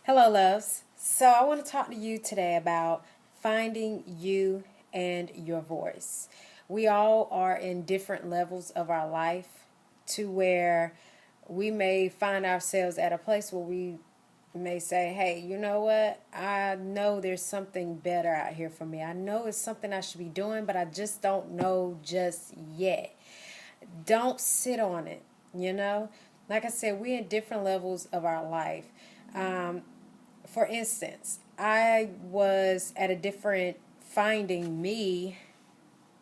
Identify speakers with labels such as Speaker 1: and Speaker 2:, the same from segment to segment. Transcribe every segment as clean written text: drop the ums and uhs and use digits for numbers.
Speaker 1: Hello, loves. So, I want to talk to you today about finding you and your voice. We all are in different levels of our life to where we may find ourselves at a place where we may say, hey, you know what? I know there's something better out here for me. I know it's something I should be doing, but I just don't know just yet. Don't sit on it, you know? Like I said, we're in different levels of our life. Um, for instance, I was at a different finding me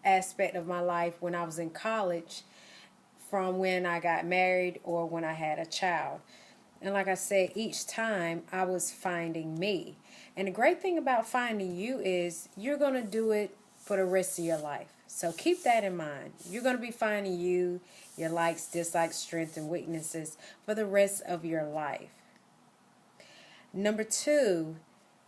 Speaker 1: aspect of my life when I was in college from when I got married or when I had a child. And like I said, each time I was finding me. And the great thing about finding you is you're going to do it for the rest of your life. So keep that in mind. You're going to be finding you, your likes, dislikes, strengths, and weaknesses for the rest of your life. Number two,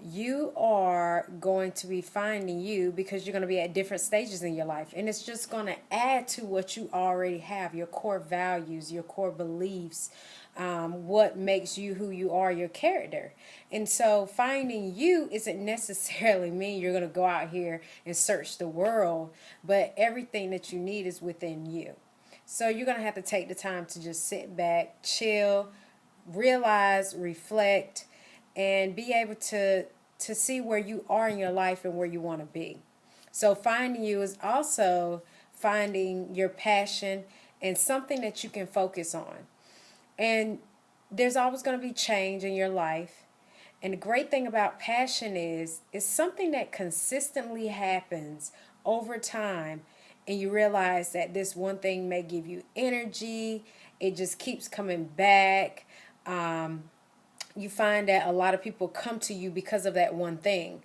Speaker 1: you are going to be finding you because you're going to be at different stages in your life. And it's just going to add to what you already have, your core values, your core beliefs, what makes you who you are, your character. And so finding you isn't necessarily mean you're going to go out here and search the world, but everything that you need is within you. So you're going to have to take the time to just sit back, chill, realize, reflect, and be able to see where you are in your life and where you want to be. So finding you is also finding your passion and something that you can focus on. And there's always going to be change in your life. And the great thing about passion is it's something that consistently happens over time, and you realize that this one thing may give you energy. It just keeps coming back. You find that a lot of people come to you because of that one thing.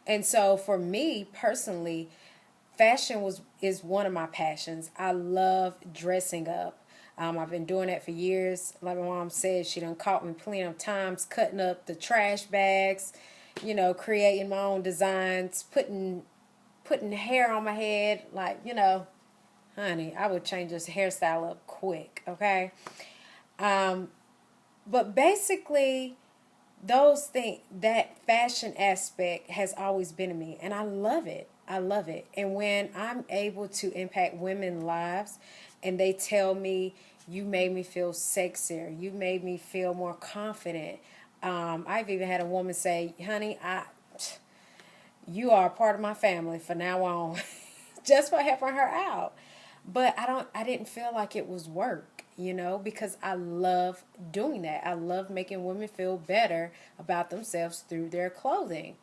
Speaker 1: And so for me personally, fashion is one of my passions. I love dressing up. I've been doing that for years. Like my mom said, she done caught me plenty of times cutting up the trash bags, creating my own designs, putting hair on my head. Like, honey, I would change this hairstyle up quick, okay? But basically, those things, that fashion aspect has always been in me, and I love it. I love it. And when I'm able to impact women's lives and they tell me, you made me feel sexier, you made me feel more confident. I've even had a woman say, honey, you are a part of my family from now on, just for helping her out. But I didn't feel like it was work, because I love doing that. I love making women feel better about themselves through their clothing.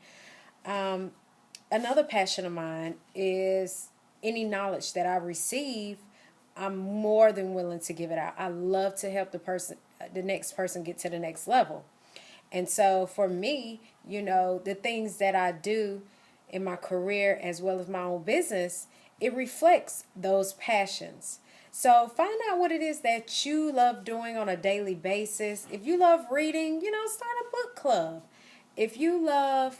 Speaker 1: Another passion of mine is any knowledge that I receive, I'm more than willing to give it out. I love to help the next person get to the next level. And so for me, the things that I do in my career as well as my own business, it reflects those passions. So find out what it is that you love doing on a daily basis. If you love reading, start a book club. If you love,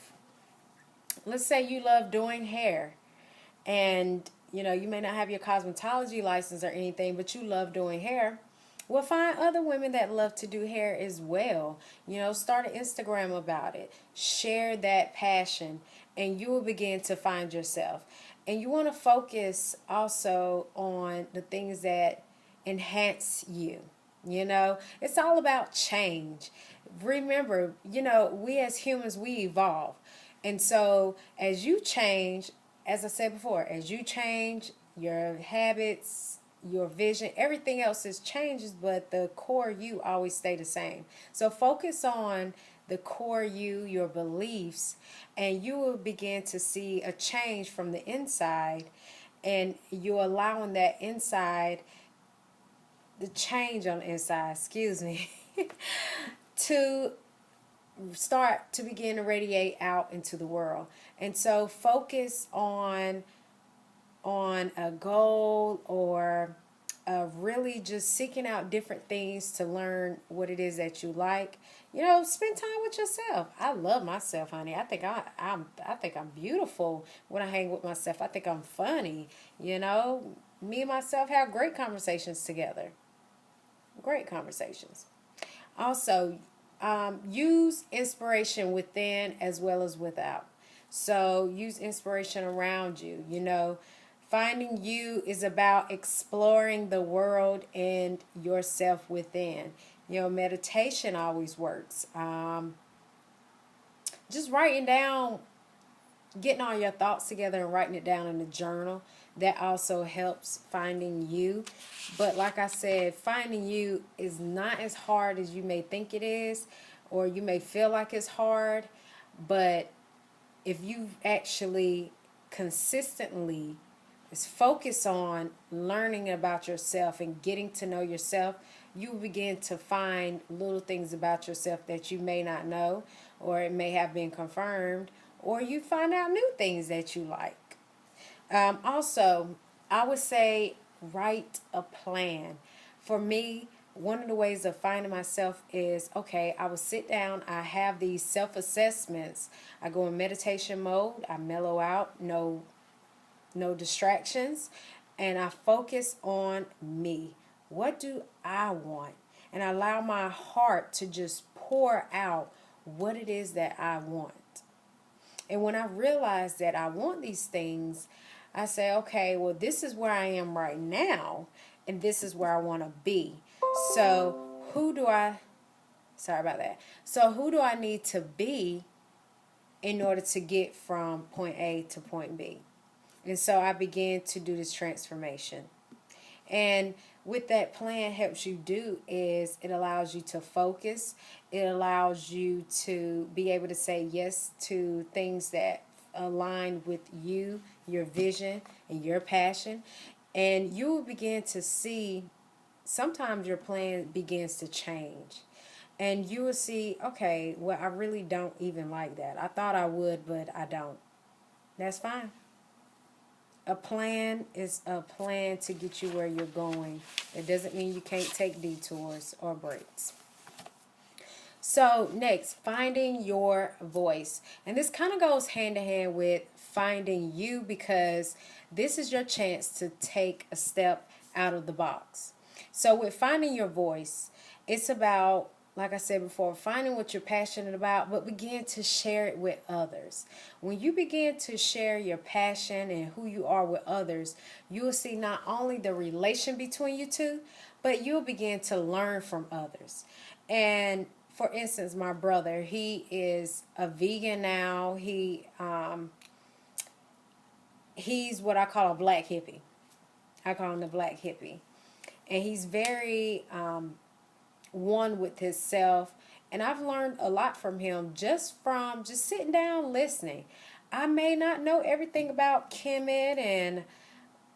Speaker 1: let's say you love doing hair, and you may not have your cosmetology license or anything, but you love doing hair. Well, find other women that love to do hair as well. Start an Instagram about it. Share that passion, and you will begin to find yourself. And you want to focus also on the things that enhance you. It's all about change. Remember, we as humans, we evolve. And so as you change, as I said before, as you change your habits, your vision, everything else is changes, but the core you always stay the same. So focus on the core you, your beliefs, and you will begin to see a change from the inside, and you're allowing that inside, the change on the inside, excuse me, to start to begin to radiate out into the world. And so focus on a goal, or really just seeking out different things to learn what it is that you like. Spend time with yourself. I love myself, honey. I think I'm beautiful when I hang with myself. I think I'm funny. Me and myself have great conversations together. Great conversations. Also, use inspiration within as well as without. So use inspiration around you. Finding you is about exploring the world and yourself within. Meditation always works. Just writing down, getting all your thoughts together and writing it down in a journal, that also helps finding you. But like I said, finding you is not as hard as you may think it is, or you may feel like it's hard. But if you actually consistently is focused on learning about yourself and getting to know yourself, you will begin to find little things about yourself that you may not know, or it may have been confirmed, or you find out new things that you like. Also, I would say write a plan. For me, one of the ways of finding myself is, okay, I will sit down, I have these self-assessments, I go in meditation mode, I mellow out, no distractions, and I focus on me. What do I want? And I allow my heart to just pour out what it is that I want. And when I realize that I want these things, I say, okay, well, this is where I am right now, and this is where I want to be. So sorry about that. So who do I need to be in order to get from point A to point B? And so I began to do this transformation. And what that plan helps you do is it allows you to focus. It allows you to be able to say yes to things that align with you, your vision, and your passion. And you will begin to see sometimes your plan begins to change. And you will see, okay, well, I really don't even like that. I thought I would, but I don't. That's fine. A plan is a plan to get you where you're going. It doesn't mean you can't take detours or breaks. So next, finding your voice. And this kind of goes hand in hand with finding you, because this is your chance to take a step out of the box. So with finding your voice, it's about, like I said before, finding what you're passionate about, but begin to share it with others. When you begin to share your passion and who you are with others, you will see not only the relation between you two, but you'll begin to learn from others. And for instance, my brother, he is a vegan now. He's what I call a black hippie. I call him the black hippie. And he's very one with himself, and I've learned a lot from him just from just sitting down listening. I may not know everything about Kemet and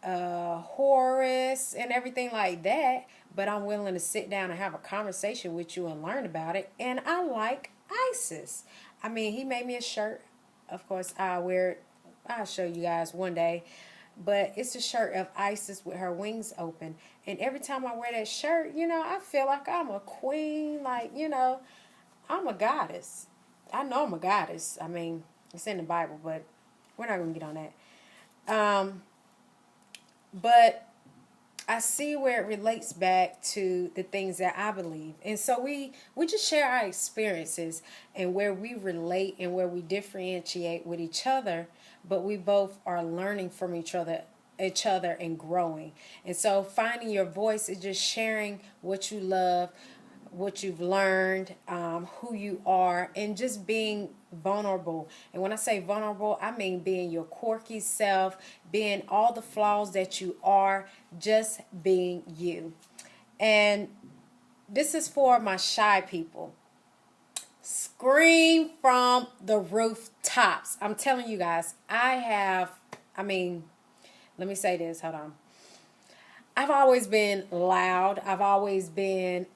Speaker 1: Horus and everything like that, but I'm willing to sit down and have a conversation with you and learn about it. And I like Isis. I mean, he made me a shirt. Of course, I'll wear it. I'll show you guys one day. But it's a shirt of Isis with her wings open. And every time I wear that shirt, I feel like I'm a queen. Like, I'm a goddess. I know I'm a goddess. I mean, it's in the Bible, but we're not going to get on that. But I see where it relates back to the things that I believe. And so we just share our experiences and where we relate and where we differentiate with each other, but we both are learning from each other and growing. And so finding your voice is just sharing what you love, what you've learned, who you are, and just being vulnerable. And when I say vulnerable, I mean being your quirky self, being all the flaws that you are, just being you. And this is for my shy people. Scream from the rooftops. I'm telling you guys, let me say this, hold on. I've always been loud. I've always been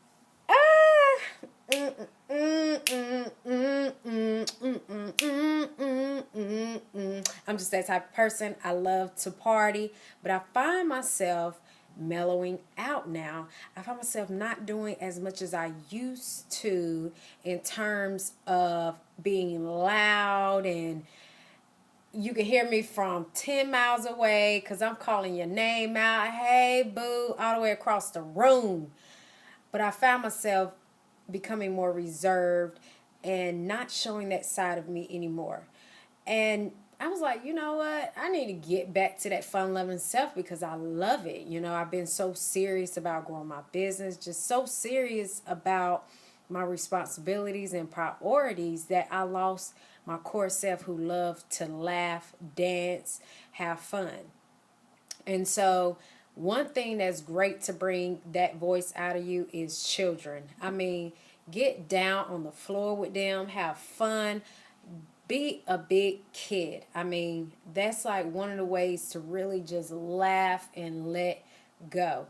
Speaker 1: I'm just that type of person. I love to party, but I find myself mellowing out now. I find myself not doing as much as I used to in terms of being loud, and you can hear me from 10 miles away because I'm calling your name out. Hey, boo, all the way across the room. But I found myself becoming more reserved and not showing that side of me anymore. And I was like, you know what? I need to get back to that fun loving self because I love it. You know, I've been so serious about growing my business, just so serious about my responsibilities and priorities that I lost my core self who loved to laugh, dance, have fun. And so, one thing that's great to bring that voice out of you is children. I mean, get down on the floor with them, have fun, be a big kid. I mean, that's like one of the ways to really just laugh and let go.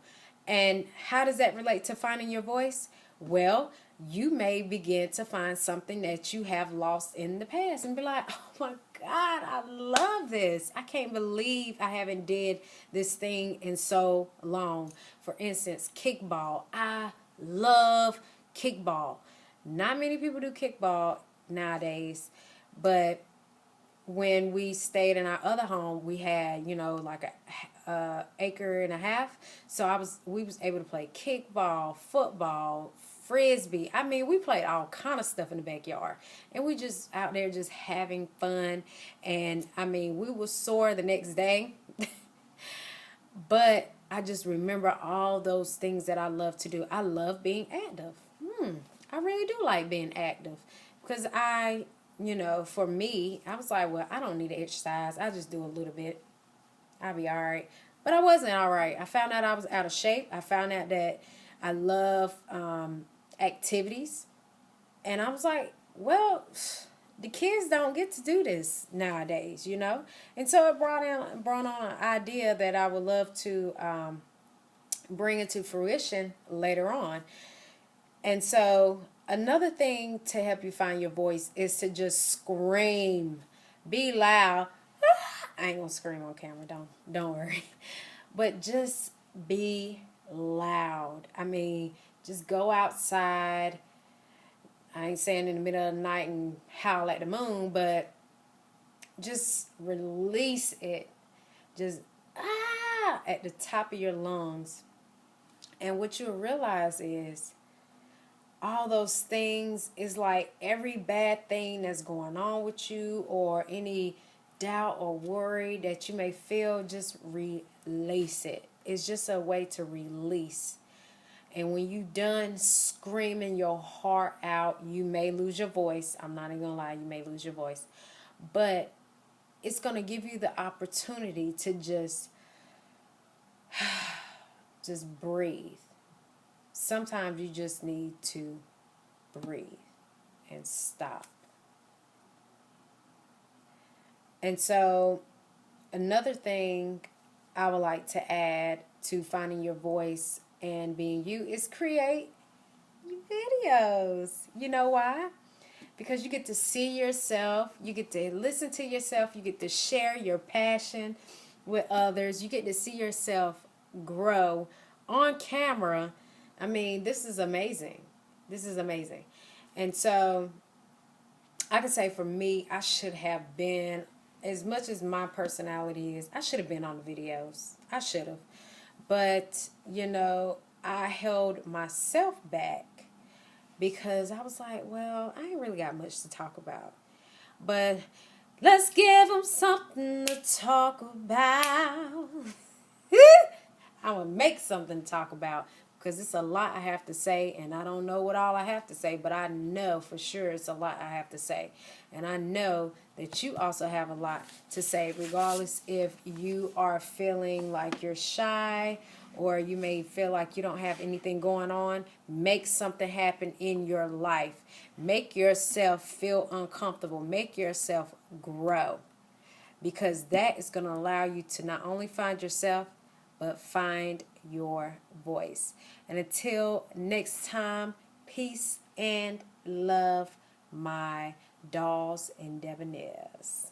Speaker 1: And how does that relate to finding your voice? Well, you may begin to find something that you have lost in the past and be like, oh my God, I love this. I can't believe I haven't did this thing in so long. For instance, kickball. I love kickball. Not many people do kickball nowadays, but when we stayed in our other home, we had, you know, like a acre and a half. So we was able to play kickball, football, frisbee. I mean, we played all kind of stuff in the backyard, and we just out there just having fun. And I mean, we were sore the next day, but I just remember all those things that I love to do. I love being active. I really do like being active because you know, for me, I was like, well, I don't need to exercise. I just do a little bit. I'll be all right. But I wasn't all right. I found out I was out of shape. I found out that I love activities. And I was like, well, the kids don't get to do this nowadays, you know? And so it brought on an idea that I would love to bring into fruition later on. And so another thing to help you find your voice is to just scream. Be loud. I ain't gonna scream on camera, don't worry. But just be loud. I mean, just go outside. I ain't saying in the middle of the night and howl at the moon, but just release it. Just at the top of your lungs. And what you'll realize is all those things is like every bad thing that's going on with you or any doubt or worry that you may feel, just release it. It's just a way to release. And when you done screaming your heart out, you may lose your voice. I'm not even gonna lie, you may lose your voice. But it's gonna give you the opportunity to just breathe. Sometimes you just need to breathe and stop. And so another thing I would like to add to finding your voice and being you is create videos. You know why? Because you get to see yourself, you get to listen to yourself, you get to share your passion with others, you get to see yourself grow on camera. I mean, this is amazing. This is amazing. And so I can say for me, I should have been, as much as my personality is, I should have been on the videos. I should have. But, you know, I held myself back because I was like, well, I ain't really got much to talk about. But let's give them something to talk about. I'm going to make something to talk about because it's a lot I have to say, and I don't know what all I have to say, but I know for sure it's a lot I have to say. And I know that you also have a lot to say, regardless if you are feeling like you're shy or you may feel like you don't have anything going on. Make something happen in your life. Make yourself feel uncomfortable. Make yourself grow, because that is going to allow you to not only find yourself, but find your voice. And until next time, peace and love, my dolls and debonaires.